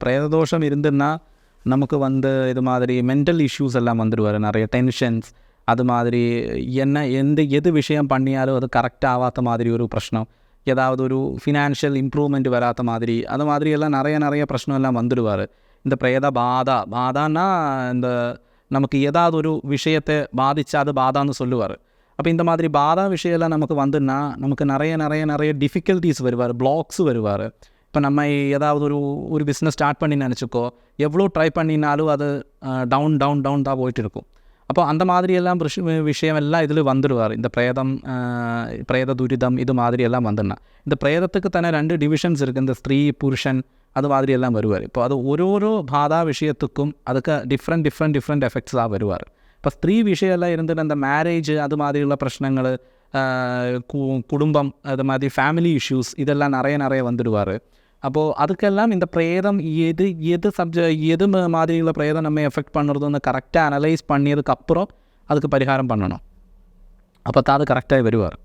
பிரேததோஷம் இருந்துன்னா நமக்கு இது மாதிரி மென்டல் இஷ்யூஸ் எல்லாம் வந்துடுவார், நிறைய டென்ஷன்ஸ், அது மாதிரி எது விஷயம் பண்ணியாலும் அது கரெக்டாக ஆகாத மாதிரி ஒரு பிரச்சனை, ஏதாவது ஒரு ஃபினான்ஷியல் இம்ப்ரூவ்மெண்ட் வராத மாதிரி, அது மாதிரி எல்லாம் நிறைய பிரச்சனை எல்லாம் வந்துடுவார். இந்த பிரேத பாதான்னா இந்த நமக்கு ஏதாவது ஒரு விஷயத்தை பாதிச்சா அது பாதான்னு சொல்லுவார். அப்போ இந்த மாதிரி பாதா விஷயம்லாம் நமக்கு வந்துன்னா நமக்கு நிறைய டிஃபிகல்ட்டிஸ் வருவார், பிளாக்ஸ் வருவார். இப்போ நம்ம ஏதாவது ஒரு பிஸ்னஸ் ஸ்டார்ட் பண்ணி நினச்சிக்கோ, எவ்வளோ ட்ரை பண்ணினாலும் அது டவுன் தான் போயிட்டு இருக்கும். அப்போ அந்த மாதிரியெல்லாம் விஷயம் எல்லாம் இதில் வந்துடுவார். இந்த பிரேத துரிதம் இது மாதிரி எல்லாம் வந்துன்னா இந்த பிரேதத்துக்கு തന്നെ 2 டிவிஷன்ஸ் இருக்குது, இந்த ஸ்திரீ புருஷன் அது மாதிரி எல்லாம் வருவார். இப்போ அது ஓரோ பாதா விஷயத்துக்கும் அதுக்கு டிஃப்ரெண்ட் எஃபெக்ட்ஸாக வருவார். இப்போ ஸ்திரீ விஷயம்லாம் இருந்துட்டு அந்த மேரேஜ் அது மாதிரிയുള്ള പ്രശ്നങ്ങൾ, குடும்பம், அது மாதிரி ஃபேமிலி இஷ்யூஸ் இதெல்லாம் நிறைய வந்துடுவார். அப்போது அதுக்கெல்லாம் இந்த பிரேதம் எது மாதிரிയുള്ള பிரேதம் நம்ம எஃபெக்ட் பண்ணுறதுன்னு கரெக்டாக அனலைஸ் பண்ணியதுக்கப்புறம் அதுக்கு பரிகாரம் பண்ணணும். அப்போ தான் அது கரெக்டாக வருவார்.